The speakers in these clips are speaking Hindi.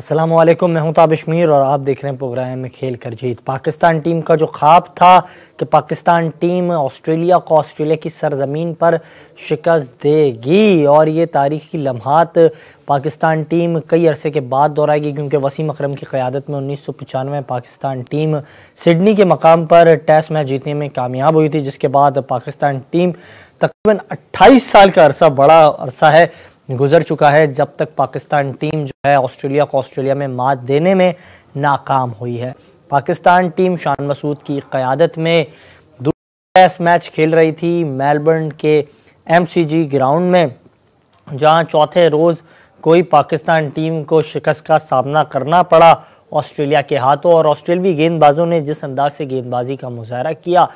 अस्सलामुअलैकुम, मैं हूं ताबिश मीर और आप देख रहे हैं प्रोग्राम में खेल कर जीत। पाकिस्तान टीम का जो ख्वाब था कि पाकिस्तान टीम ऑस्ट्रेलिया को ऑस्ट्रेलिया की सरजमीन पर शिकस्त देगी और ये तारीखी लम्हात पाकिस्तान टीम कई अरसे के बाद दोहराएगी, क्योंकि वसीम अकरम की क़यादत में 1995 में पाकिस्तान टीम सिडनी के मकाम पर टेस्ट मैच जीतने में कामयाब हुई थी, जिसके बाद पाकिस्तान टीम तकरीबन 28 साल का अरसा, बड़ा अरसा है, गुजर चुका है जब तक पाकिस्तान टीम जो है ऑस्ट्रेलिया को ऑस्ट्रेलिया में मात देने में नाकाम हुई है। पाकिस्तान टीम शान मसूद की क़यादत में दूसरा टेस्ट मैच खेल रही थी मेलबर्न के MCG ग्राउंड में, जहां चौथे रोज़ कोई पाकिस्तान टीम को शिकस्त का सामना करना पड़ा ऑस्ट्रेलिया के हाथों। और ऑस्ट्रेलवी गेंदबाजों ने जिस अंदाज से गेंदबाजी का मुजाहरा किया,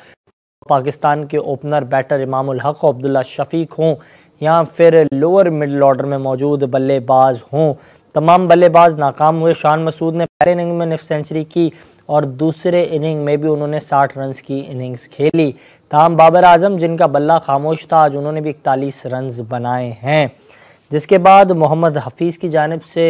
पाकिस्तान के ओपनर बैटर इमामुल हक, अब्दुल्ला शफीक हों या फिर लोअर मिडल ऑर्डर में मौजूद बल्लेबाज हों, तमाम बल्लेबाज नाकाम हुए। शान मसूद ने पहले इनिंग में 9 सेंचुरी की और दूसरे इनिंग में भी उन्होंने 60 रन की इनिंग्स खेली। ताहम बाबर आजम, जिनका बल्ला खामोश था, आज उन्होंने भी 41 रन बनाए हैं। जिसके बाद मोहम्मद हफीज़ की जानिब से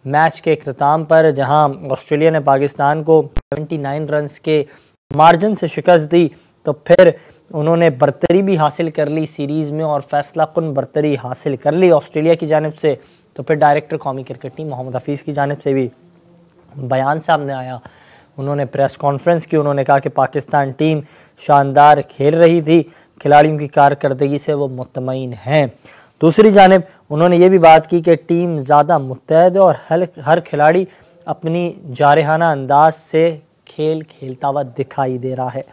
मैच के इख्तिताम पर, जहां ऑस्ट्रेलिया ने पाकिस्तान को 79 रन के मार्जिन से शिकस्त दी, तो फिर उन्होंने बरतरी भी हासिल कर ली सीरीज़ में और फैसला कुन बरतरी हासिल कर ली ऑस्ट्रेलिया की जानिब से। तो फिर डायरेक्टर कौमी क्रिकेट टीम मोहम्मद हफीज़ की जानिब से भी बयान सामने आया, उन्होंने प्रेस कॉन्फ्रेंस की, उन्होंने कहा कि पाकिस्तान टीम शानदार खेल रही थी, खिलाड़ियों की कारकर्दगी से वो मुतमईन हैं। दूसरी जानिब उन्होंने ये भी बात की कि टीम ज़्यादा मुत्तहद है और हर खिलाड़ी अपनी जारहाना अंदाज से खेल खेलता हुआ दिखाई दे रहा है।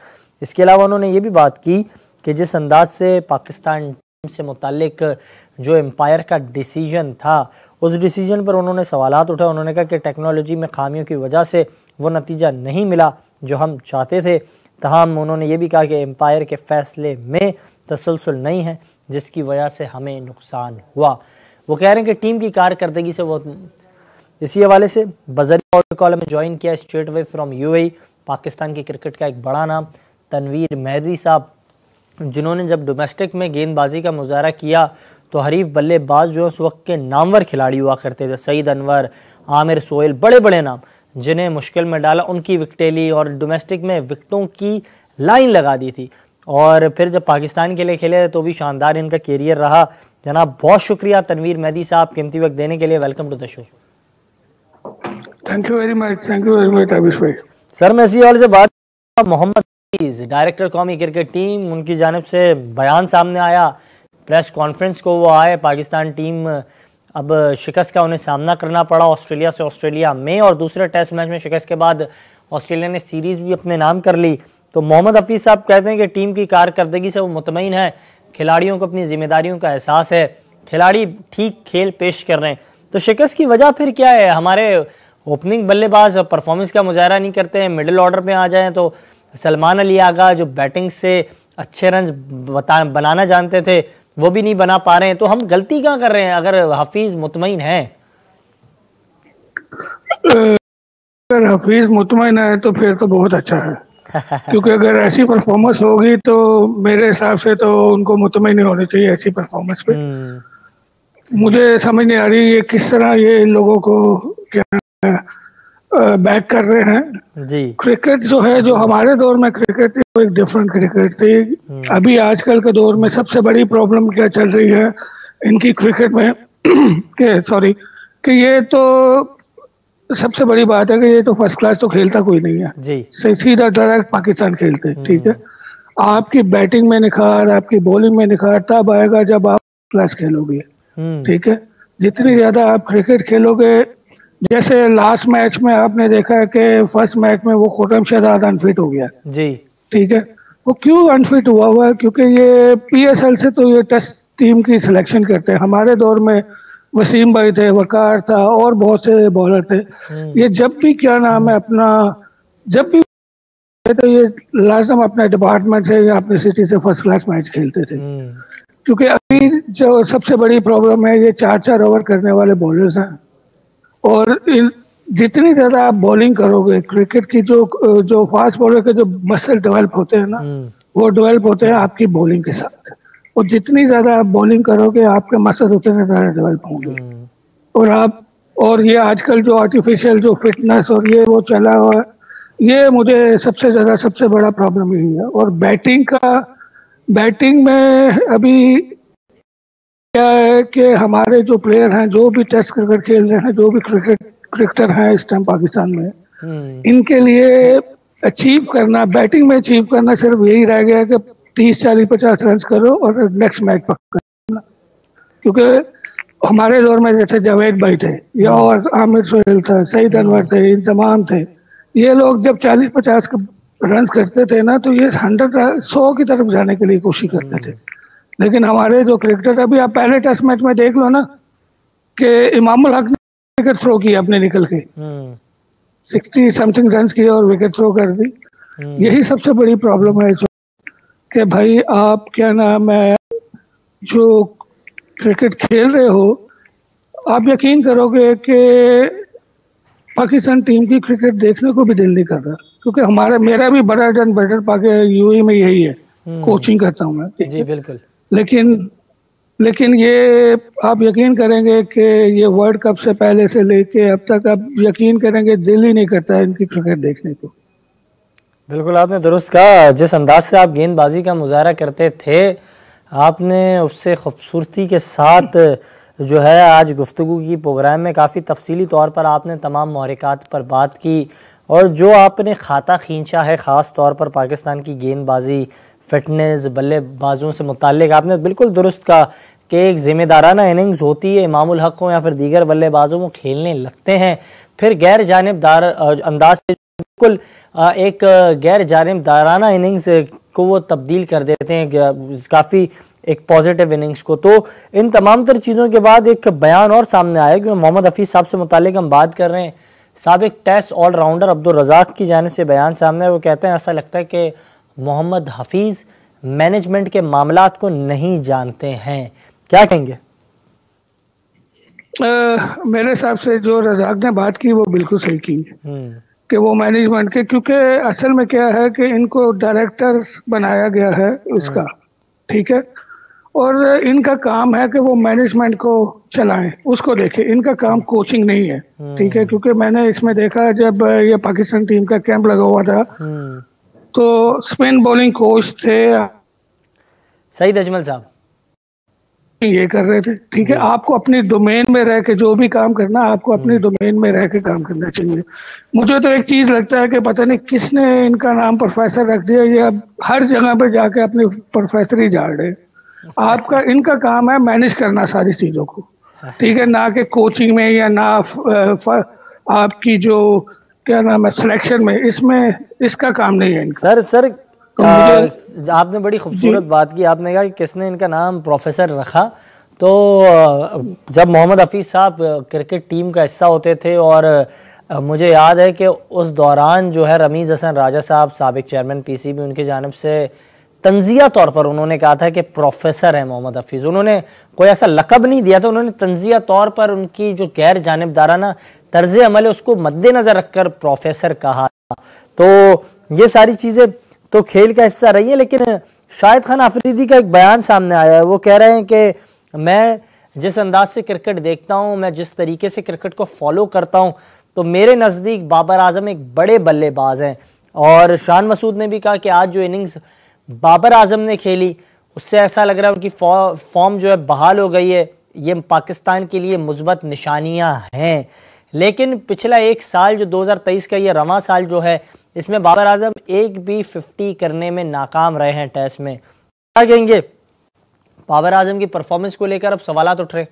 इसके अलावा उन्होंने ये भी बात की कि जिस अंदाज से पाकिस्तान टीम से मुतालिक जो एम्पायर का डिसीजन था, उस डिसीजन पर उन्होंने सवालात उठाए। उन्होंने कहा कि टेक्नोलॉजी में खामियों की वजह से वो नतीजा नहीं मिला जो हम चाहते थे। तमाम उन्होंने ये भी कहा कि एम्पायर के फ़ैसले में तसलसल नहीं है, जिसकी वजह से हमें नुकसान हुआ। वो कह रहे हैं कि टीम की कारकर्दगी से वो इसी हवाले से बज़रिया ऑडियो कॉल में ज्वाइन किया straight away from UAE Pakistan की क्रिकेट का एक बड़ा नाम तनवीर मेहदी साहब, जिन्होंने जब डोमेस्टिक में गेंदबाजी का मुजाहरा किया तो हरीफ बल्लेबाज जो उस वक्त के नामवर खिलाड़ी हुआ करते थे, सईद अनवर, आमिर सोहेल, बड़े बड़े नाम, जिन्हें मुश्किल में डाला, उनकी विकटें ली और डोमेस्टिक में विकटों की लाइन लगा दी थी। और फिर जब पाकिस्तान के लिए खेले तो भी शानदार इनका कैरियर रहा। जनाब, बहुत शुक्रिया तनवीर मेहदी साहब कीमती वक्त देने के लिए। Welcome to the show. Thank you very much Tabish भाई। सर, मैं इसी वाले से बात, मोहम्मद डायरेक्टर कौमी क्रिकेट टीम, उनकी जानिब से बयान सामने आया, प्रेस कॉन्फ्रेंस को वो आए। पाकिस्तान टीम अब शिकस्त का उन्हें सामना करना पड़ा ऑस्ट्रेलिया से, ऑस्ट्रेलिया में, और दूसरे टेस्ट मैच में शिकस्त के बाद ऑस्ट्रेलिया ने सीरीज़ भी अपने नाम कर ली। तो मोहम्मद हफीज़ साहब कहते हैं कि टीम की कारकर्दगी से वो मुतमईन है, खिलाड़ियों को अपनी जिम्मेदारियों का एहसास है, खिलाड़ी ठीक खेल पेश कर रहे हैं। तो शिकस्त की वजह फिर क्या है? हमारे ओपनिंग बल्लेबाज परफॉर्मेंस का मुजाहरा नहीं करते हैं, मिडिल ऑर्डर में आ जाएँ तो सलमान अली आगा जो बैटिंग से अच्छे रन बनाना जानते थे वो भी नहीं बना पा रहे हैं। तो हम गलती क्या कर रहे हैं अगर हफीज मुतमईन है? अगर हफीज मुतमईन है तो फिर तो बहुत अच्छा है क्योंकि अगर ऐसी परफॉर्मेंस होगी तो मेरे हिसाब से तो उनको मुतमईन नहीं होनी चाहिए ऐसी परफॉर्मेंस पे। मुझे समझ नहीं आ रही ये किस तरह ये लोगों को क्या बैक कर रहे हैं जी। क्रिकेट जो है, जो हमारे दौर में क्रिकेट थी वो एक डिफरेंट क्रिकेट थी। अभी आजकल के दौर में सबसे बड़ी प्रॉब्लम क्या चल रही है इनकी क्रिकेट में कि ये तो सबसे बड़ी बात है कि ये तो फर्स्ट क्लास तो खेलता कोई नहीं है जी। सीधा डायरेक्ट पाकिस्तान खेलते हैं, ठीक है। आपकी बैटिंग में निखार, आपकी बॉलिंग में निखार तब आएगा जब आप क्लास खेलोगे, ठीक है। जितनी ज्यादा आप क्रिकेट खेलोगे, जैसे लास्ट मैच में आपने देखा है कि फर्स्ट मैच में वो खुर्रम शहजाद अनफिट हो गया जी, ठीक है। वो क्यों अनफिट हुआ है? क्योंकि ये PSL से तो ये टेस्ट टीम की सिलेक्शन करते हैं। हमारे दौर में वसीम भाई थे, वकार था और बहुत से बॉलर थे। ये जब भी क्या नाम है अपना, जब भी तो ये लाजम अपने डिपार्टमेंट से या अपनी सिटी से फर्स्ट क्लास मैच खेलते थे। क्योंकि अभी जो सबसे बड़ी प्रॉब्लम है ये 4-4 ओवर करने वाले बॉलर्स हैं और जितनी ज्यादा आप बॉलिंग करोगे, क्रिकेट की जो फास्ट बॉलर के जो मसल डेवलप होते हैं ना, वो डेवलप होते हैं आपकी बॉलिंग के साथ। और जितनी ज्यादा आप बॉलिंग करोगे आपके मसल उतने ज्यादा डेवलप होंगे और आप और ये आजकल जो आर्टिफिशियल जो फिटनेस और ये वो चला हुआ है, ये मुझे सबसे बड़ा प्रॉब्लम यही है। और बैटिंग में अभी क्या है कि हमारे जो प्लेयर हैं, जो भी टेस्ट क्रिकेट खेल रहे हैं, जो भी क्रिकेटर हैं इस टाइम पाकिस्तान में, इनके लिए अचीव करना, बैटिंग में अचीव करना सिर्फ यही रह गया कि 30, 40, 50 रन करो और नेक्स्ट मैच पकड़ना। क्योंकि हमारे दौर में जैसे जावेद भाई थे या और आमिर सोहेल था, सईद अनवर थे, इंतमाम थे, ये लोग जब 40-50 रन करते थे ना, तो ये 100 की तरफ जाने के लिए कोशिश करते थे। लेकिन हमारे जो क्रिकेटर, अभी आप पहले टेस्ट मैच में देख लो ना कि इमामुल हक ने विकेट थ्रो किया अपने निकल के, 60 समथिंग रन किए और विकेट थ्रो कर दी। यही सबसे बड़ी प्रॉब्लम है कि भाई आप क्या नाम है, जो क्रिकेट खेल रहे हो, आप यकीन करोगे कि पाकिस्तान टीम की क्रिकेट देखने को भी दिल नहीं कर रहा। क्योंकि मेरा भी बड़ा डन बेटर पाके यूएई में यही है, कोचिंग करता हूँ मैं। जी बिल्कुल। लेकिन ये आप यकीन करेंगे कि ये वर्ल्ड कप से पहले से लेके अब तक, आप यकीन करेंगे दिल ही नहीं करता है इनकी क्रिकेट देखने को। बिल्कुल आपने दुरुस्त कहा। जिस अंदाज से आप गेंदबाजी का मुजाहरा करते थे, आपने उससे खूबसूरती के साथ जो है आज गुफ्तगू की प्रोग्राम में काफ़ी तफसीली तौर पर आपने तमाम महरक़ात पर बात की, और जो आपने खाता खींचा है ख़ास तौर पर पाकिस्तान की गेंदबाजी, फिटनेस, बल्लेबाजों से मुताल्लिक, आपने बिल्कुल दुरुस्त कहा कि एक ज़िम्मेदाराना इनिंग्स होती है, इमामुल हक हो या फिर दीगर बल्लेबाजों को खेलने लगते हैं, फिर गैर जानिबदार अंदाज से बिल्कुल एक गैर जानिबदाराना इनिंग्स को वो तब्दील कर देते हैं काफ़ी एक पॉजिटिव इनिंग्स को। तो इन तमाम तर चीज़ों के बाद एक बयान और सामने आया कि मोहम्मद हफीज़ साहब से मुताल्लिक हम बात कर रहे हैं। साबिक टेस्ट ऑलराउंडर अब्दुल रज़ाक की जानिब से बयान सामने है। वो कहते हैं ऐसा लगता है कि मोहम्मद हफीज़ मैनेजमेंट के मामलात को नहीं जानते हैं। क्या कहेंगे? मेरे हिसाब से जो रज़ाक ने बात की वो बिल्कुल सही की कि वो मैनेजमेंट के, क्योंकि असल में क्या है कि इनको डायरेक्टर बनाया गया है इसका, ठीक है, और इनका काम है कि वो मैनेजमेंट को चलाएं, उसको देखें। इनका काम कोचिंग नहीं है, ठीक है। क्योंकि मैंने इसमें देखा जब ये पाकिस्तान टीम का कैंप लगा हुआ था तो स्पिन बॉलिंग कोच थे सईद अजमल साहब, ये कर रहे थे, ठीक है। आपको अपनी डोमेन में रह के जो भी काम करना, आपको अपनी डोमेन में रह के काम करना चाहिए। मुझे तो एक चीज लगता है कि पता नहीं किसने इनका नाम प्रोफेसर रख दिया, ये अब हर जगह पे जाके अपनी प्रोफेसरी झाड़ रहे। इनका काम है मैनेज करना सारी चीजों को, ठीक है, ना कि कोचिंग में या ना आपकी जो क्या नाम है सिलेक्शन में, इसमें इसका काम नहीं है इनका। सर आपने बड़ी खूबसूरत बात की। आपने कहा कि किसने इनका नाम प्रोफेसर रखा। तो जब मोहम्मद हफीज़ साहब क्रिकेट टीम का हिस्सा होते थे, और मुझे याद है कि उस दौरान जो है रमीज़ हसन राजा साहब साबिक चेयरमैन पीसीबी, उनकी जानिब से तंजिया तौर पर उन्होंने कहा था कि प्रोफेसर है मोहम्मद हफीज़। उन्होंने कोई ऐसा लक़ब नहीं दिया था, उन्होंने तंजिया तौर पर उनकी जो गैर जानिबदाराना तर्ज़ अमल है उसको मद्देनज़र रखकर प्रोफेसर कहा। तो ये सारी चीज़ें तो खेल का हिस्सा रही है। लेकिन शाहिद खान आफरीदी का एक बयान सामने आया है। वो कह रहे हैं कि मैं जिस अंदाज से क्रिकेट देखता हूँ, मैं जिस तरीके से क्रिकेट को फॉलो करता हूँ, तो मेरे नज़दीक बाबर आजम एक बड़े बल्लेबाज हैं। और शान मसूद ने भी कहा कि आज जो इनिंग्स बाबर आजम ने खेली उससे ऐसा लग रहा है उनकी फॉर्म जो है बहाल हो गई है। ये पाकिस्तान के लिए मुस्बत निशानियाँ हैं। लेकिन पिछला एक साल जो 2023 का ये रवां साल जो है, इसमें बाबर आजम एक भी 50 करने में नाकाम रहे हैं टेस्ट में। क्या कहेंगे बाबर आजम की परफॉर्मेंस को लेकर? अब सवालात उठ रहे।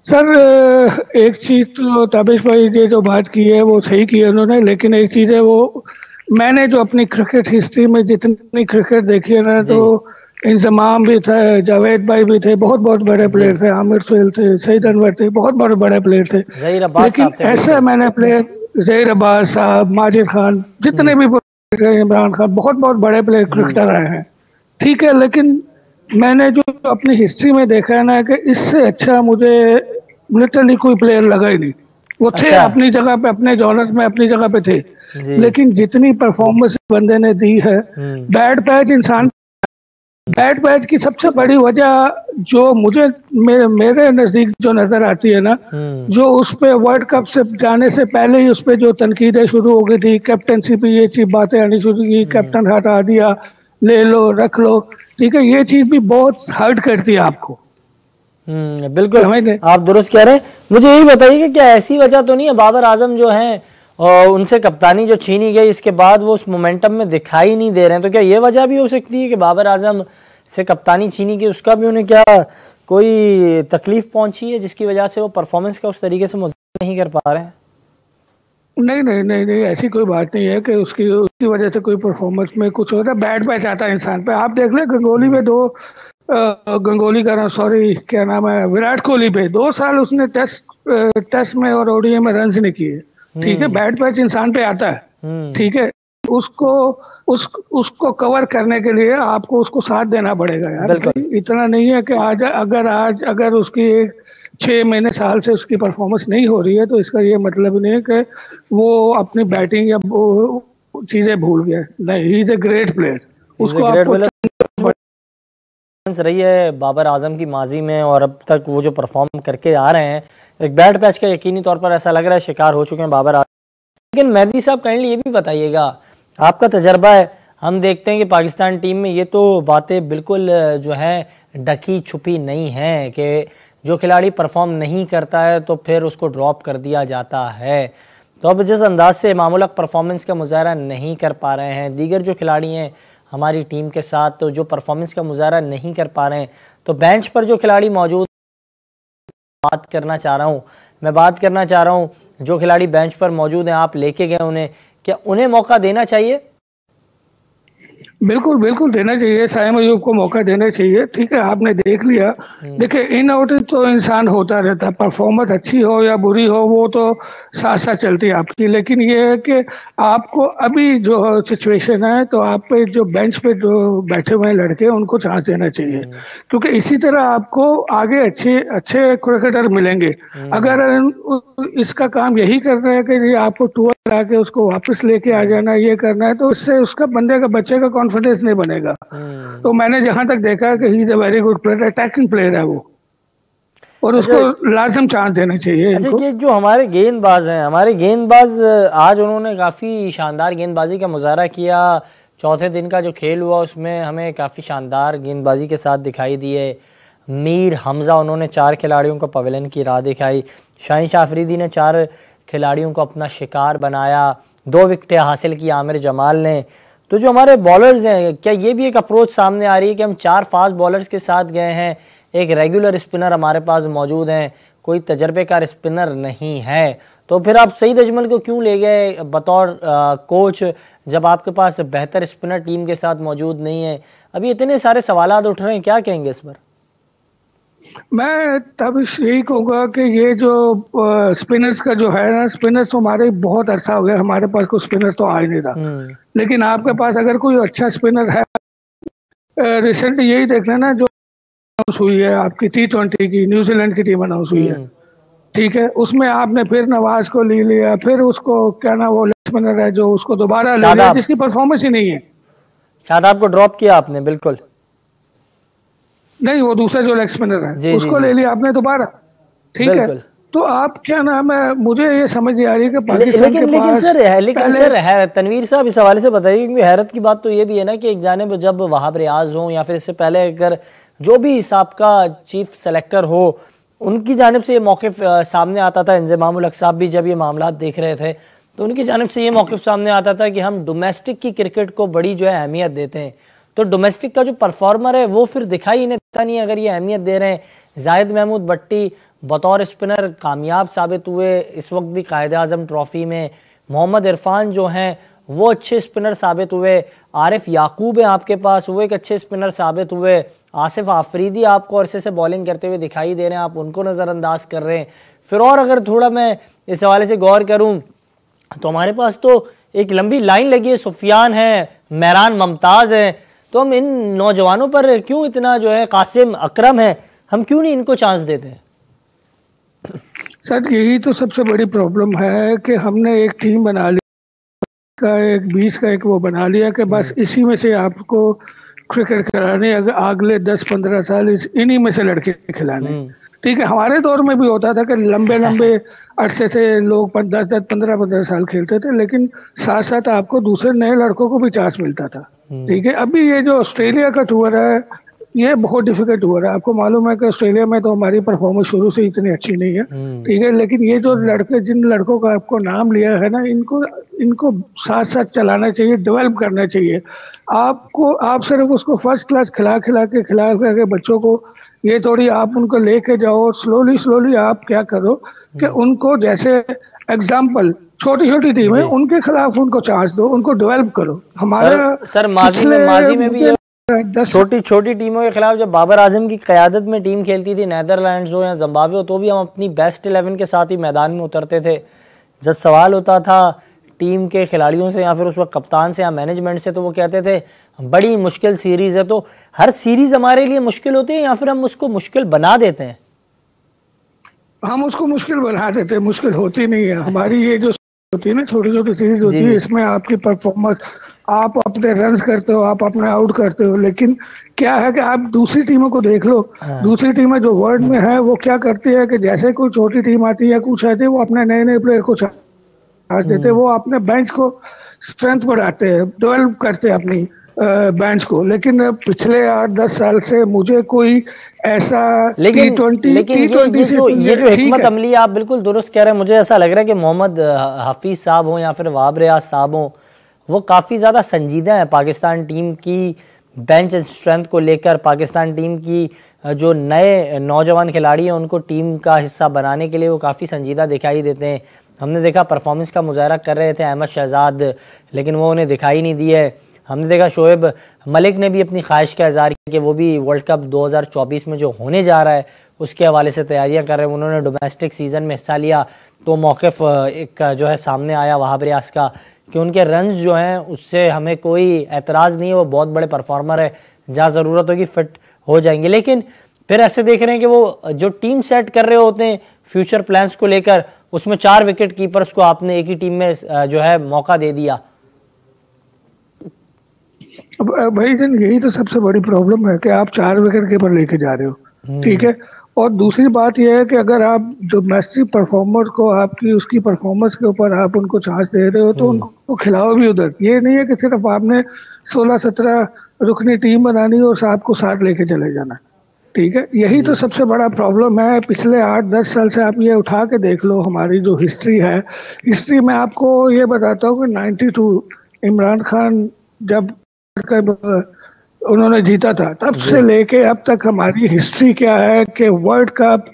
सर एक चीज तो ताबिश भाई ने जो बात की है वो सही की है उन्होंने, लेकिन एक चीज है, वो मैंने जो अपनी क्रिकेट हिस्ट्री में जितनी क्रिकेट देखी है ना, तो इंजमाम भी था, जावेद भाई भी थे, बहुत बड़े प्लेयर थे, आमिर सोहेल थे, सईद अनवर थे, बहुत बड़े प्लेयर थे। लेकिन ऐसे मैंने प्लेयर, ज़हीर अब्बास साहब, माजिद खान, जितने भी इमरान खान, बहुत बड़े प्लेयर क्रिकेटर रहे हैं, ठीक है। लेकिन मैंने जो अपनी हिस्ट्री में देखा है ना कि इससे अच्छा मुझे लिटरली कोई प्लेयर लगा ही नहीं। वो थे अपनी जगह पे, अपने जॉनर में अपनी जगह पे थे, लेकिन जितनी परफॉर्मेंस बंदे ने दी है, बैड पैच इंसान बैट बैच की सबसे बड़ी वजह जो मुझे मेरे नजदीक जो नजर आती है ना, जो उस पे वर्ल्ड कप से जाने से पहले ही उस पे जो तनकीदें शुरू हो गई थी, कैप्टनसी पे ये चीज बातें आनी शुरू की, कैप्टन हटा दिया, ले लो रख लो, ठीक है, ये चीज भी बहुत हर्ट करती है आपको। बिल्कुल आप दुरुस्त कह रहे हैं। मुझे यही बताइए कि क्या ऐसी वजह तो नहीं है बाबर आजम जो हैं और उनसे कप्तानी जो छीनी गई इसके बाद वो उस मोमेंटम में दिखाई नहीं दे रहे हैं, तो क्या ये वजह भी हो सकती है कि बाबर आजम से कप्तानी छीनी गई उसका भी उन्हें क्या कोई तकलीफ पहुंची है जिसकी वजह से वो परफॉर्मेंस का उस तरीके से मुजाहरा नहीं कर पा रहे हैं? नहीं नहीं नहीं नहीं, ऐसी कोई बात नहीं है कि उसकी वजह से कोई परफॉर्मेंस में कुछ होता है। बैट बैच आता है इंसान पे। आप देख ले गंगोली में गंगोली का नाम, सॉरी क्या नाम है, विराट कोहली पे 2 साल उसने टेस्ट में और ओडीआई में रन नहीं किए, ठीक है। बैट पैच इंसान पे आता है, ठीक है, उसको कवर करने के लिए आपको उसको साथ देना पड़ेगा यार। इतना नहीं है कि आज अगर उसकी 6 महीने साल से उसकी परफॉर्मेंस नहीं हो रही है तो इसका ये मतलब नहीं है कि वो अपनी बैटिंग या चीजें भूल गया। नहीं, he is a great player. उसको आपको रही है बाबर आजम की माजी में और अब तक वो जो परफॉर्म करके आ रहे हैं, एक बैट पैच का यकीनी तौर पर ऐसा लग रहा है शिकार हो चुके हैं बाबर आजम। लेकिन मेहदी साहब काइंडली ये भी बताइएगा, आपका तजर्बा है, हम देखते हैं कि पाकिस्तान टीम में ये तो बातें बिल्कुल जो है ढकी छुपी नहीं है कि जो खिलाड़ी परफॉर्म नहीं करता है तो फिर उसको ड्रॉप कर दिया जाता है। तो अब जिस अंदाज से मामूलक परफॉर्मेंस का मुजाहरा नहीं कर पा रहे हैं दीगर जो खिलाड़ी हैं हमारी टीम के साथ, तो जो परफॉर्मेंस का मुजाहरा नहीं कर पा रहे हैं, तो बेंच पर जो खिलाड़ी मौजूद मैं बात करना चाह रहा हूँ जो खिलाड़ी बेंच पर मौजूद हैं, आप लेके गए उन्हें, क्या उन्हें मौका देना चाहिए? बिल्कुल बिल्कुल देना चाहिए, साइम अयूब को मौका देना चाहिए, ठीक है। आपने देख लिया, देखिए इन आउट तो इंसान होता रहता है, परफॉर्मेंस अच्छी हो या बुरी हो वो तो साथ साथ चलती है आपकी। लेकिन ये है कि आपको अभी जो सिचुएशन है तो आप पे जो बेंच पे जो बैठे हुए हैं लड़के उनको चांस देना चाहिए, क्योंकि इसी तरह आपको आगे अच्छे क्रिकेटर मिलेंगे। अगर इसका काम यही कर रहे हैं कि आपको टूर करा के उसको वापस लेके आ जाना, ये करना है, तो इससे उसका बंदे का बच्चे का कॉन्फिडेंस नहीं बनेगा। तो मैंने जहां तक देखा कि he is a very good player, attacking player है वो, और उसको लाजम चांस देना चाहिए। अच्छा, ये जो हमारे गेंदबाज हैं, हमारे गेंदबाज आज उन्होंने काफ़ी शानदार गेंदबाजी का मुजाहरा किया। चौथे दिन का जो खेल हुआ उसमें हमें काफ़ी शानदार गेंदबाजी के साथ दिखाई दिए। मीर हमज़ा उन्होंने 4 खिलाड़ियों को पवेलियन की राह दिखाई। शाहीन शाह अफरीदी ने 4 खिलाड़ियों को अपना शिकार बनाया। 2 विकेटें हासिल की आमिर जमाल ने। तो जो हमारे बॉलर्स हैं, क्या ये भी एक अप्रोच सामने आ रही है कि हम 4 फास्ट बॉलर्स के साथ गए हैं, एक रेगुलर स्पिनर हमारे पास मौजूद हैं, कोई तजर्बेकार स्पिनर नहीं है, तो फिर आप सईद अजमल को क्यों ले गए बतौर कोच जब आपके पास बेहतर स्पिनर टीम के साथ मौजूद नहीं है? अभी इतने सारे सवालात उठ रहे हैं, क्या कहेंगे इस पर? मैं तब यही कहूँगा कि ये जो स्पिनर्स का जो है ना, स्पिनर्स तो हमारे बहुत अच्छा हो गया, हमारे पास कोई स्पिनर तो आ ही नहीं रहा। लेकिन आपके पास अगर कोई अच्छा स्पिनर है, रिसेंट यही देख लेना जो अनाउंस हुई है आपकी T20 की, न्यूजीलैंड की टीम अनाउंस हुई है, ठीक है, उसमें आपने फिर नवाज को ले लिया, फिर उसको क्या ना वो स्पिनर है जो उसको दोबारा ले लिया जिसकी परफॉर्मेंस ही नहीं है। शादाब को ड्रॉप किया आपने? बिल्कुल नहीं, वो दूसरा जो लेग स्पिनर है उसको ले लिया आपने दोबारा, ठीक है। तो आप क्या नाम है, मुझे ये समझ नहीं आ रही कि पाकिस्तान के पास लेकिन सर तनवीर साहब इस हवाले से बताइए, क्योंकि हैरत की बात तो ये भी है ना कि एक जानिब जब वहाब रियाज हो या फिर इससे पहले अगर जो भी साबका चीफ सेलेक्टर हो उनकी जानिब से ये मौक़िफ़ सामने आता था, इंज़माम उल हक साहब भी जब ये मामला देख रहे थे तो उनकी जानिब से ये मौक़िफ़ सामने आता था कि हम डोमेस्टिक की क्रिकेट को बड़ी जो है अहमियत देते हैं, तो डोमेस्टिक का जो परफॉर्मर है वो फिर दिखाई इन्हें देता नहीं अगर ये अहमियत दे रहे हैं। जाहिद महमूद भट्टी बतौर स्पिनर कामयाब साबित हुए, इस वक्त भी कायद आज़म ट्रॉफ़ी में। मोहम्मद इरफान जो हैं वो अच्छे स्पिनर साबित हुए। आरिफ याकूब है आपके पास, वो एक अच्छे स्पिनर साबित हुए। आसिफ आफरीदी आपको अरसे से बॉलिंग करते हुए दिखाई दे रहे हैं, आप उनको नज़रअंदाज कर रहे हैं। फिर और अगर थोड़ा मैं इस हवाले से गौर करूँ तो हमारे पास तो एक लंबी लाइन लगी है, सुफियान है, मेहरान मुमताज़ है, तो हम इन नौजवानों पर क्यों इतना जो है, कासिम अकरम है, हम क्यों नहीं इनको चांस देते हैं? सर यही तो सबसे बड़ी प्रॉब्लम है कि हमने एक टीम बना ली का, एक 20 का एक वो बना लिया कि बस इसी में से आपको क्रिकेट खिलाने, अगर अगले 10-15 साल इन्हीं में से लड़के खिलाने। ठीक है, हमारे दौर में भी होता था कि लंबे लंबे अरसे से लोग 10-15 साल खेलते थे, लेकिन साथ साथ आपको दूसरे नए लड़कों को भी चांस मिलता था। ठीक है, अभी ये जो ऑस्ट्रेलिया का टूर है ये बहुत डिफिकल्ट टूर है। आपको मालूम है कि ऑस्ट्रेलिया में तो हमारी परफॉर्मेंस शुरू से इतनी अच्छी नहीं है। ठीक है, लेकिन ये जो लड़के, जिन लड़कों का आपको नाम लिया है ना, इनको साथ साथ चलाना चाहिए, डेवलप करना चाहिए। आप सिर्फ उसको फर्स्ट क्लास खिला के बच्चों को, ये थोड़ी आप उनको लेके जाओ। स्लोली आप क्या करो कि उनको, जैसे एग्जाम्पल छोटी छोटी टीम है, उनके खिलाफ उनको चांस दो, उनको डेवलप करो। हमारा सर माजी में भी छोटी छोटी टीमों के खिलाफ जब बाबर आजम की क़यादत में टीम खेलती थी, नीदरलैंड्स हो या जिम्बाब्वे हो, तो भी हम अपनी बेस्ट 11 के साथ ही मैदान में उतरते थे। जब सवाल होता था टीम के खिलाड़ियों से या फिर उस वक्त कप्तान से या मैनेजमेंट से, तो वो कहते थे बड़ी मुश्किल सीरीज़ है। तो हर सीरीज़ हमारे लिए मुश्किल होती है या फिर हम उसको मुश्किल बना देते हैं? हम उसको मुश्किल बना देते हैं, मुश्किल होती नहीं है। हमारी ये जो होती है ना, छोटी छोटी सीरीज होती है, इसमें आपकी परफॉर्मेंस, आप अपने रन्स करते हो, आप अपने आउट करते हो, लेकिन क्या है कि आप दूसरी टीमों को देख लो। दूसरी टीमें जो वर्ल्ड में है वो क्या करती है कि जैसे कोई छोटी टीम आती है, कुछ आती है, वो अपने नए नए प्लेयर को चांस देते हैं, वो अपने बेंच को स्ट्रेंथ बढ़ाते हैं, डेवलप करते हैं अपनी बेंच को। लेकिन पिछले 8-10 साल से मुझे कोई ऐसा लेकिन ये जो हिकमत अमली, आप बिल्कुल दुरुस्त कह रहे हैं। मुझे ऐसा लग रहा है कि मोहम्मद हफीज साहब हो या फिर वहाब रियाज साहब हो, वो काफ़ी ज़्यादा संजीदा है पाकिस्तान टीम की बेंच स्ट्रेंथ को लेकर। पाकिस्तान टीम की जो नए नौजवान खिलाड़ी हैं उनको टीम का हिस्सा बनाने के लिए वो काफ़ी संजीदा दिखाई देते हैं। हमने देखा परफॉर्मेंस का मुजाहरा कर रहे थे अहमद शहजाद, लेकिन वो उन्हें दिखाई नहीं दी है। हमने देखा शोएब मलिक ने भी अपनी ख्वाहिश का इज़हार किया कि वो भी वर्ल्ड कप 2024 में जो होने जा रहा है उसके हवाले से तैयारियां कर रहे हैं। उन्होंने डोमेस्टिक सीज़न में हिस्सा लिया तो मौक़िफ़ एक जो है सामने आया वहाब रियाज का कि उनके रन्स जो हैं उससे हमें कोई एतराज़ नहीं है, वो बहुत बड़े परफॉर्मर है, जहाँ ज़रूरत होगी फिट हो जाएंगे। लेकिन फिर ऐसे देख रहे हैं कि वो जो टीम सेट कर रहे होते हैं फ्यूचर प्लान्स को लेकर, उसमें 4 विकेट कीपर्स को आपने एक ही टीम में जो है मौका दे दिया। भाई जन, यही तो सबसे बड़ी प्रॉब्लम है कि आप 4 विकेट कीपर लेके जा रहे हो। ठीक है, और दूसरी बात यह है कि अगर आप डोमेस्टिक परफॉर्मर को आपकी उसकी परफॉर्मेंस के ऊपर आप उनको चांस दे रहे हो तो उनको खिलाओ भी उधर। ये नहीं है कि सिर्फ आपने 16-17 रुकनी टीम बनानी और साथ को साथ लेके चले जाना। ठीक है, यही तो सबसे बड़ा प्रॉब्लम है। पिछले 8-10 साल से आप ये उठा के देख लो, हमारी जो हिस्ट्री है, हिस्ट्री में आपको ये बताता हूँ कि 92 इमरान खान जब उन्होंने जीता था, तब से लेके अब तक हमारी हिस्ट्री क्या है कि वर्ल्ड कप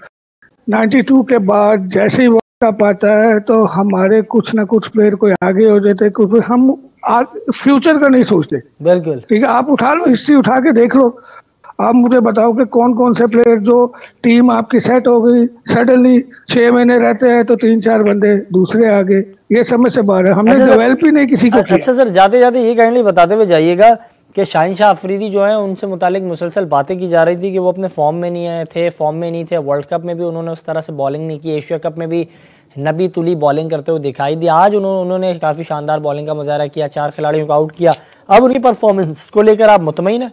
92 के बाद जैसे ही वर्ल्ड कप आता है तो हमारे कुछ ना कुछ प्लेयर कोई आगे हो जाते, कुछ हम फ्यूचर का नहीं सोचते। बिल्कुल ठीक है, आप उठा लो, हिस्ट्री उठा के देख लो, आप मुझे बताओ कि कौन कौन से प्लेयर जो टीम आपकी सेट हो गई, सडनली 6 महीने रहते हैं तो 3-4 बंदे दूसरे आ गए। ये समय से बाहर है, हमने डेवलप ही नहीं किसी को किया। अच्छा सर, जाते जाते ये काइंडली बताते हुए जाइएगा कि शाहीन शाह अफरीदी जो है उनसे मुतालिक मुसलसल बातें की जा रही थी कि वो अपने फॉर्म में नहीं थे। वर्ल्ड कप में भी उन्होंने उस तरह से बॉलिंग नहीं की, एशिया कप में भी नबी तुली बॉलिंग करते हुए दिखाई दी। आज उन्होंने काफ़ी शानदार बॉलिंग का मुजाहरा किया, 4 खिलाड़ियों को आउट किया। अब उनकी परफॉर्मेंस को लेकर आप मुतमईन है?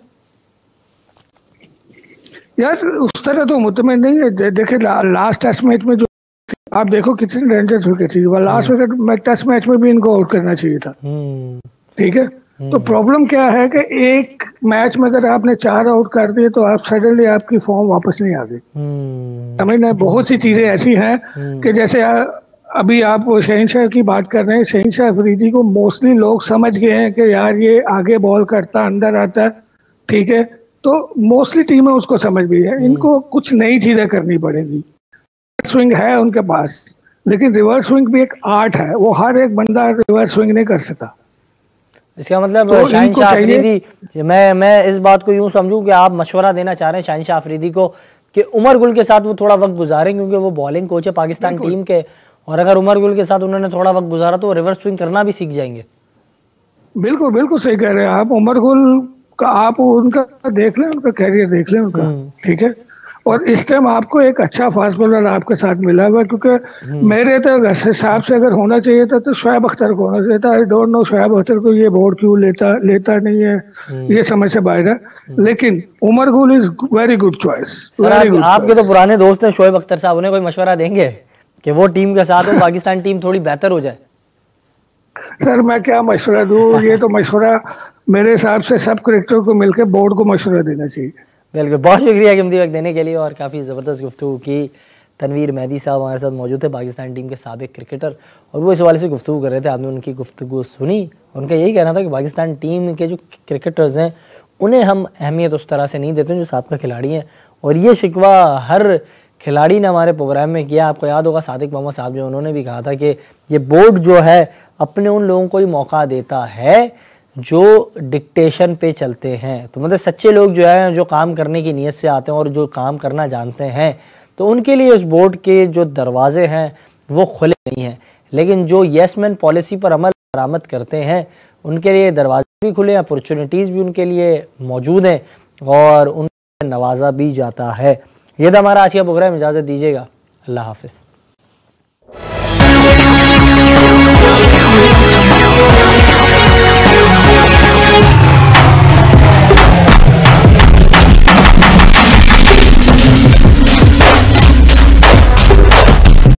यार उस तरह तो मुतमईन नहीं है। देखिए लास्ट टेस्ट मैच में जो आप देखो कितनी डेंजर विकेट थी, लास्ट विकेट टेस्ट मैच में भी इनको आउट करना चाहिए था। ठीक है, तो प्रॉब्लम क्या है कि एक मैच में अगर आपने 4 आउट कर दिए तो आप सडनली आपकी फॉर्म वापस नहीं आ गई। समझना, बहुत सी चीजें ऐसी हैं कि जैसे अभी आप शाहीन शाह की बात कर रहे हैं, शाहीन शाह अफरीदी को मोस्टली लोग समझ गए हैं कि यार ये आगे बॉल करता, अंदर आता है। ठीक है, तो मोस्टली टीमें उसको समझ गई है, इनको कुछ नई चीजें करनी पड़ेगी। स्विंग है उनके पास, लेकिन रिवर्स स्विंग भी एक आर्ट है, वो हर एक बंदा रिवर्स स्विंग नहीं कर सकता। इसका मतलब तो शाहीन शाह अफरीदी, मैं इस बात को यूं समझूं कि आप मशवरा देना चाह रहे हैं शाहीन शाह अफरीदी को कि उमर गुल के साथ वो थोड़ा वक्त गुजारें, क्योंकि वो बॉलिंग कोच है पाकिस्तान टीम के, और अगर उमर गुल के साथ उन्होंने थोड़ा वक्त गुजारा तो वो रिवर्स स्विंग करना भी सीख जाएंगे। बिल्कुल बिल्कुल सही कह रहे हैं आप। उमर गुल का आप उनका देख लें, उनका कैरियर देख लें उनका। ठीक है, और इस टाइम आपको एक अच्छा फास्ट बॉलर आपके साथ मिला हुआ, क्योंकि मेरे तो हिसाब से अगर होना चाहिए था तो शोएब अख्तर को होना चाहिए था। I don't know Shoaib Akhtar को ये बोर्ड क्यों लेता नहीं है, ये समझ से बाहर है। लेकिन Umar Gul is very good choice. आपके तो पुराने दोस्त हैं शोएब अख्तर साहब, उन्हें कोई मशवरा देंगे कि वो टीम के साथ हो, पाकिस्तान टीम थोड़ी बेहतर हो जाए? सर मैं क्या मशवरा दूं, ये तो मशवरा मेरे हिसाब से सब क्रिकेटर को मिलकर बोर्ड को मशवरा देना चाहिए। बिल्कुल, बहुत शुक्रिया कीमती वक्त देने के लिए और काफ़ी ज़बरदस्त गुफ्तगू की। तनवीर मेहदी साहब हमारे साथ मौजूद थे, पाकिस्तान टीम के साबिक क्रिकेटर, और वो इस हवाले से गुफ्तगू कर रहे थे। आपने उनकी गुफ्तगू सुनी, उनका यही कहना था कि पाकिस्तान टीम के जो क्रिकेटर्स हैं उन्हें हम अहमियत उस तरह से नहीं देते जो साबिक़ खिलाड़ी हैं, और ये शिकवा हर खिलाड़ी ने हमारे प्रोग्राम में किया। आपको याद होगा सादिक मोहम्मद साहब जो उन्होंने भी कहा था कि ये बोर्ड जो है अपने उन लोगों को ही मौका देता है जो डिक्टेशन पे चलते हैं। तो मतलब सच्चे लोग जो है, जो काम करने की नीयत से आते हैं और जो काम करना जानते हैं, तो उनके लिए इस बोर्ड के जो दरवाजे हैं वो खुले नहीं हैं। लेकिन जो येस मैन पॉलिसी पर अमल बरामद करते हैं उनके लिए दरवाजे भी खुले, अपॉर्चुनिटीज़ भी उनके लिए मौजूद हैं और उनको नवाजा भी जाता है। ये था हमारा आज का प्रोग्राम। इजाज़त दीजिएगा, अल्लाह हाफ़िज़।